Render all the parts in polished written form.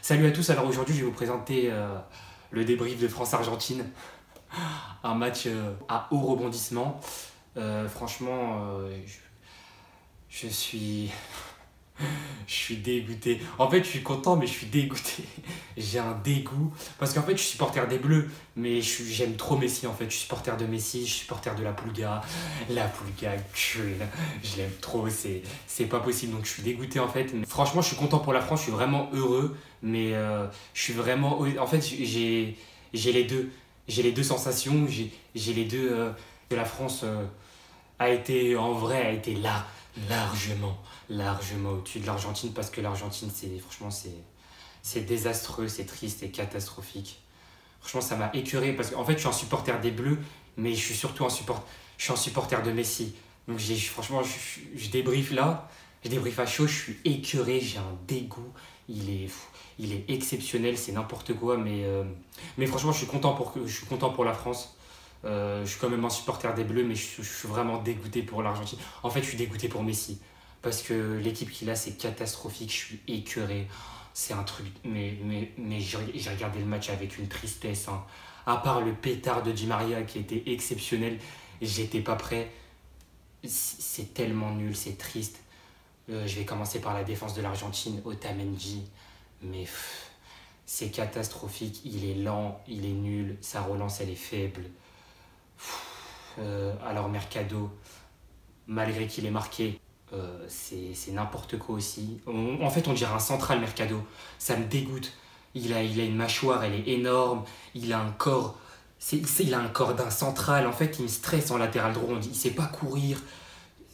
Salut à tous, alors aujourd'hui je vais vous présenter le débrief de France-Argentine, un match à haut rebondissement. Franchement, je suis, je suis dégoûté. En fait, je suis content, mais je suis dégoûté. J'ai un dégoût. Parce qu'en fait, je suis supporter des Bleus, mais j'aime trop Messi en fait. Je suis supporter de Messi, je suis supporter de la Pulga. La Pulga, je l'aime trop, c'est pas possible. Donc je suis dégoûté en fait. Mais franchement, je suis content pour la France, je suis vraiment heureux. Mais je suis vraiment. En fait, j'ai les deux. J'ai les deux sensations. J'ai les deux. Que la France a été, en vrai, a été là, largement au-dessus de l'Argentine parce que l'Argentine, franchement, c'est désastreux, c'est triste et catastrophique. Franchement, ça m'a écœuré parce qu'en fait, je suis un supporter des Bleus, mais je suis un supporter de Messi. Donc, franchement, je débriefe là, je débriefe à chaud, je suis écœuré, j'ai un dégoût. Il est exceptionnel, c'est n'importe quoi, mais franchement, je suis content pour la France. Je suis quand même un supporter des Bleus, mais je suis vraiment dégoûté pour l'Argentine. En fait, je suis dégoûté pour Messi. Parce que l'équipe qu'il a, c'est catastrophique. Je suis écœuré. C'est un truc. Mais j'ai regardé le match avec une tristesse, hein. À part le pétard de Di Maria qui était exceptionnel, j'étais pas prêt. C'est tellement nul, c'est triste. Je vais commencer par la défense de l'Argentine, Otamendi. Mais c'est catastrophique. Il est lent, il est nul. Sa relance, elle est faible. Alors Mercado, malgré qu'il est marqué, c'est n'importe quoi aussi. En fait, on dirait un central Mercado. Ça me dégoûte. Il a une mâchoire, elle est énorme. Il a un corps. Il a un corps d'un central. En fait, il me stresse en latéral droit. Il sait pas courir.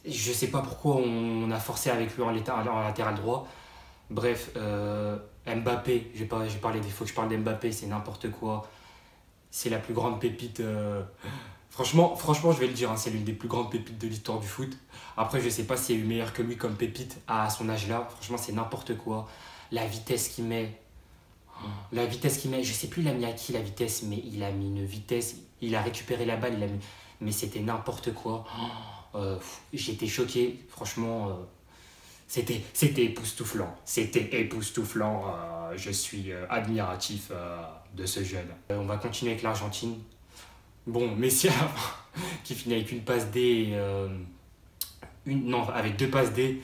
Je sais pas pourquoi on a forcé avec lui en latéral droit. Bref, Mbappé, j'ai parlé des faut que je parle d'Mbappé, c'est n'importe quoi. C'est la plus grande pépite. Franchement, je vais le dire, hein, c'est l'une des plus grandes pépites de l'histoire du foot. Après, je sais pas s'il y a eu meilleur que lui comme pépite à son âge-là. Franchement, c'est n'importe quoi. La vitesse qu'il met, je sais plus il a mis à qui la vitesse, mais il a mis une vitesse. Il a récupéré la balle, mais c'était n'importe quoi. J'étais choqué, franchement. C'était époustouflant. C'était époustouflant. Je suis admiratif de ce jeune. On va continuer avec l'Argentine. Bon, Messi qui finit avec une passe D, non, avec deux passes D,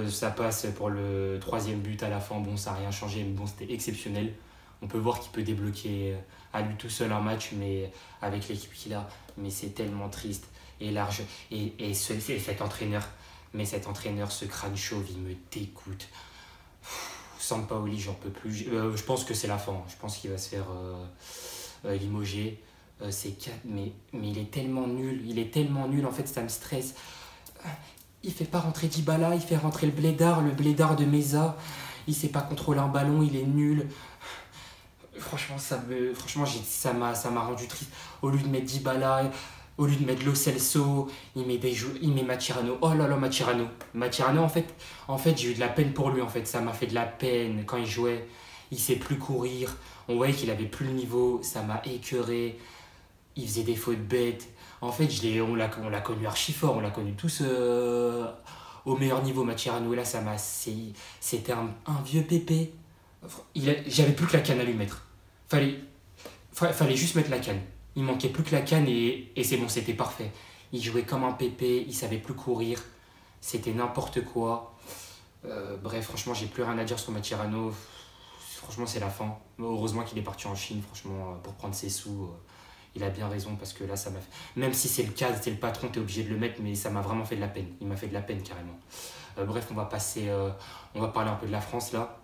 ça passe pour le troisième but à la fin. Bon, ça n'a rien changé, mais bon, c'était exceptionnel. On peut voir qu'il peut débloquer à lui tout seul un match, mais avec l'équipe qu'il a. Mais c'est tellement triste et large. Cet entraîneur, ce crâne chauve, il me dégoûte. Sampaoli, j'en peux plus. Je pense que c'est la fin. Je pense qu'il va se faire limoger. Mais il est tellement nul, en fait, ça me stresse. Il fait pas rentrer Dybala, il fait rentrer le blédard de Meza. Il sait pas contrôler un ballon, il est nul. Franchement, ça m'a rendu triste. Au lieu de mettre Dybala, au lieu de mettre Lo Celso, il met Mascherano. Oh là là, Mascherano. Mascherano, en fait, j'ai eu de la peine pour lui, en fait. Ça m'a fait de la peine quand il jouait. Il sait plus courir. On voyait qu'il avait plus le niveau. Ça m'a écœuré. Il faisait des fautes bêtes. En fait, on l'a connu archi fort. On l'a connu tous au meilleur niveau, Mascherano. Et là, c'était un vieux pépé. J'avais plus que la canne à lui mettre. Fallait juste mettre la canne. Il manquait plus que la canne et c'est bon, c'était parfait. Il jouait comme un pépé, il savait plus courir. C'était n'importe quoi. Bref, franchement, j'ai plus rien à dire sur Mascherano. Franchement, c'est la fin. Heureusement qu'il est parti en Chine, franchement, pour prendre ses sous. Il a bien raison parce que là, ça m'a fait... Même si c'est le cas, c'est le patron, t'es obligé de le mettre, mais ça m'a vraiment fait de la peine. Il m'a fait de la peine, carrément. Bref, on va parler un peu de la France, là.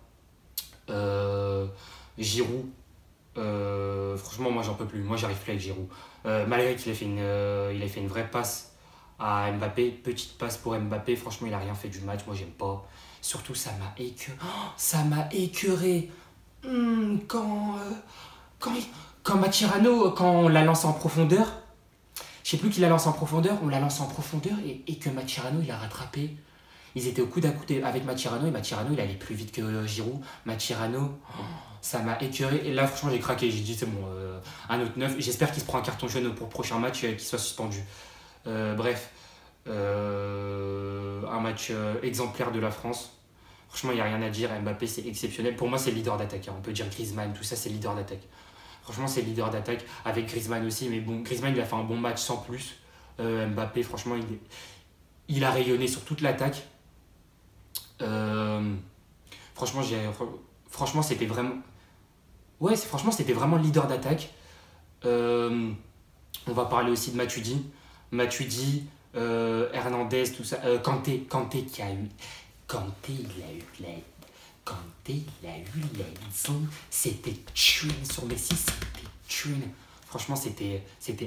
Giroud. Franchement, moi j'en peux plus. Moi j'arrive plus avec Giroud. Malgré qu'il ait fait une vraie passe à Mbappé, petite passe pour Mbappé, franchement il a rien fait du match. Moi j'aime pas. Surtout ça m'a écœuré. Oh, ça m'a écœuré. Quand, quand Mascherano, quand on l'a lancé en profondeur, je sais plus qui l'a lancé en profondeur, on l'a lancé en profondeur et que Mascherano il a rattrapé. Ils étaient au coude à coude avec Mascherano et Mascherano il allait plus vite que Giroud. Mascherano, ça m'a écœuré. Et là, franchement, j'ai craqué. J'ai dit, c'est bon, un autre neuf. J'espère qu'il se prend un carton jaune pour le prochain match, qu'il soit suspendu. Bref, un match exemplaire de la France. Franchement, il n'y a rien à dire. Mbappé, c'est exceptionnel. Pour moi, c'est le leader d'attaque. On peut dire Griezmann, tout ça, c'est le leader d'attaque. Franchement, c'est le leader d'attaque. Avec Griezmann aussi. Mais bon, Griezmann, il a fait un bon match sans plus. Mbappé, franchement, il a rayonné sur toute l'attaque. Franchement, c'était vraiment... Ouais, franchement, c'était vraiment le leader d'attaque. On va parler aussi de Matuidi. Matuidi, Hernandez, tout ça. Kanté qui a eu... Kanté, il a eu la liaison. C'était tune sur Messi, c'était tune. Franchement, c'était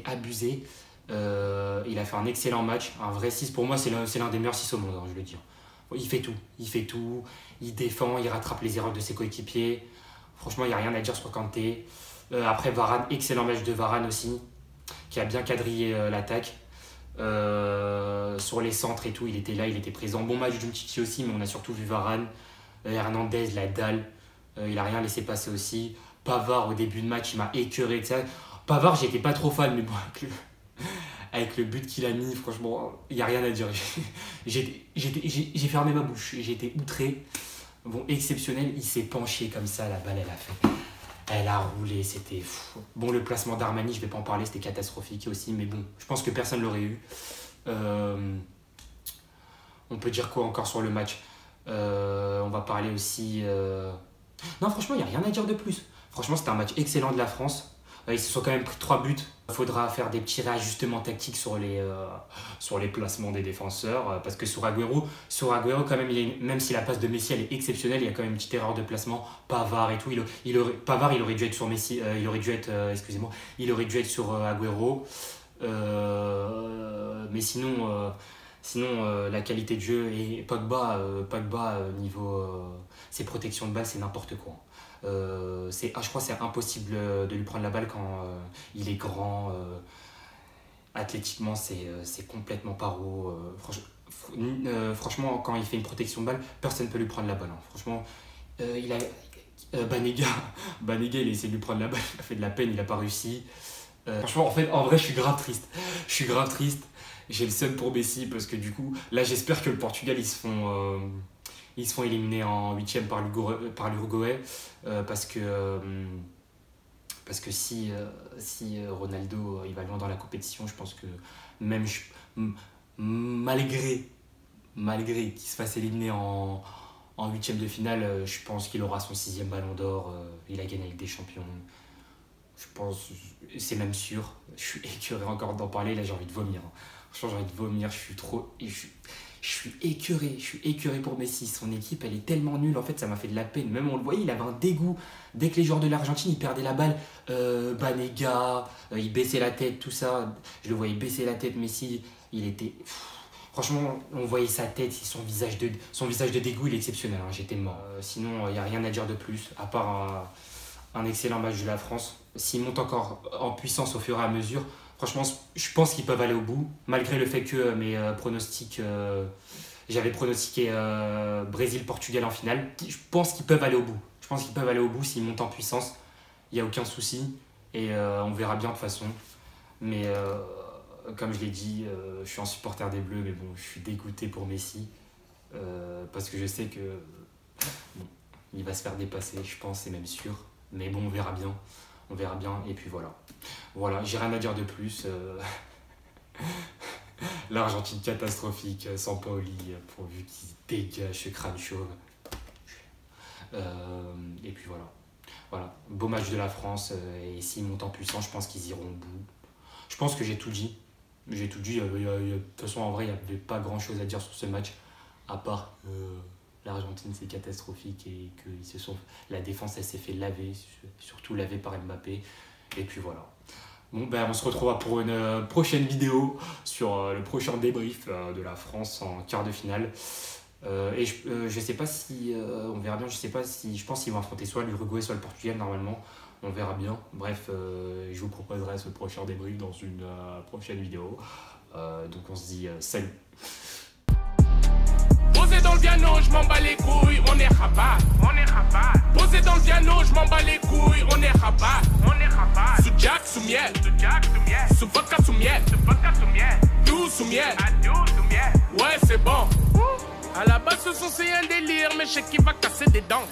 abusé. Il a fait un excellent match, un vrai 6. Pour moi, c'est l'un des meilleurs 6 au monde, hein, je veux dire. Il fait tout. Il défend, il rattrape les erreurs de ses coéquipiers. Franchement, il n'y a rien à dire sur Kanté. Après, Varane, excellent match de Varane aussi, qui a bien quadrillé l'attaque. Sur les centres et tout, il était là, il était présent. Bon match d'Umtiti aussi, mais on a surtout vu Varane. Hernandez, la dalle. Il a rien laissé passer aussi. Pavard, au début de match, il m'a écœuré. Pavard, j'étais pas trop fan, mais bon, avec le but qu'il a mis, franchement, il n'y a rien à dire. J'ai fermé ma bouche, j'étais outré. Bon, exceptionnel, il s'est penché comme ça, la balle, elle a roulé, c'était fou. Bon, le placement d'Armani, je vais pas en parler, c'était catastrophique aussi, mais bon, je pense que personne l'aurait eu. On peut dire quoi encore sur le match? On va parler aussi... Non, franchement, il n'y a rien à dire de plus. Franchement, c'était un match excellent de la France. Ils se sont quand même pris 3 buts. Il faudra faire des petits réajustements tactiques sur les placements des défenseurs. Parce que sur Agüero quand même, même si la passe de Messi elle est exceptionnelle, il y a quand même une petite erreur de placement. Pavard et tout. Pavard, il aurait dû être sur Messi. Il aurait dû être sur Agüero. Mais sinon, la qualité de jeu et Pogba niveau ses protections de balle, c'est n'importe quoi. Je crois que c'est impossible de lui prendre la balle quand il est grand. Athlétiquement, c'est complètement paro. Franchement, quand il fait une protection de balle, personne ne peut lui prendre la balle. Hein. Franchement, Banega, il a essayé de lui prendre la balle, il a fait de la peine, il n'a pas réussi. Franchement, en vrai, je suis grave triste. J'ai le seum pour Messi parce que du coup, là, j'espère que le Portugal, ils se font éliminer en 8e par l'Uruguay parce que si Ronaldo il va loin dans la compétition, je pense que même malgré qu'il se fasse éliminer en 8e de finale, je pense qu'il aura son 6e ballon d'or. Il a gagné avec des champions. Je pense, c'est même sûr. Je suis écœuré encore d'en parler, là j'ai envie de vomir. Franchement, j'ai envie de vomir, je suis écœuré pour Messi. Son équipe, elle est tellement nulle. En fait, ça m'a fait de la peine. Même on le voyait, il avait un dégoût. Dès que les joueurs de l'Argentine, ils perdaient la balle, Banega, il baissait la tête, tout ça. Je le voyais baisser la tête, Messi. Il était... Franchement, on voyait sa tête, son visage de dégoût, il est exceptionnel. Hein. J'étais mort. Sinon, il n'y a rien à dire de plus, à part un excellent match de la France. S'ils montent encore en puissance au fur et à mesure, franchement, je pense qu'ils peuvent aller au bout, malgré le fait que mes pronostics... j'avais pronostiqué Brésil-Portugal en finale. Je pense qu'ils peuvent aller au bout. S'ils montent en puissance, il n'y a aucun souci. Et on verra bien de toute façon. Mais comme je l'ai dit, je suis un supporter des Bleus, mais bon, je suis dégoûté pour Messi. Parce que je sais que bon, il va se faire dépasser, je pense, c'est même sûr. Mais bon, on verra bien. Et puis voilà, j'ai rien à dire de plus. L'Argentine catastrophique, Sampaoli, pourvu qu'il dégage ce crâne chauve. Et puis voilà, beau match de la France. Et s'ils montent en puissance, je pense qu'ils iront au bout. Je pense que j'ai tout dit. De toute façon, en vrai, il n'y avait pas grand chose à dire sur ce match, à part l'Argentine, c'est catastrophique et que la défense, elle s'est fait laver, surtout laver par Mbappé. Et puis voilà. Bon, on se retrouvera pour une prochaine vidéo sur le prochain débrief de la France en quart de finale. Et je sais pas si... on verra bien, je pense qu'ils vont affronter soit l'Uruguay, soit le Portugal normalement. On verra bien. Bref, je vous proposerai ce prochain débrief dans une prochaine vidéo. Donc on se dit salut. Posé dans le piano, je m'en bats les couilles, on est rabat. Posé dans le piano, je m'en bats les couilles, on est rabat. Sous jack, sous miel. Sous vodka, sous miel. Tout sous miel. Ouais, c'est bon. À la base, ce sont c'est un délire, mais je sais qu'il va casser des dents.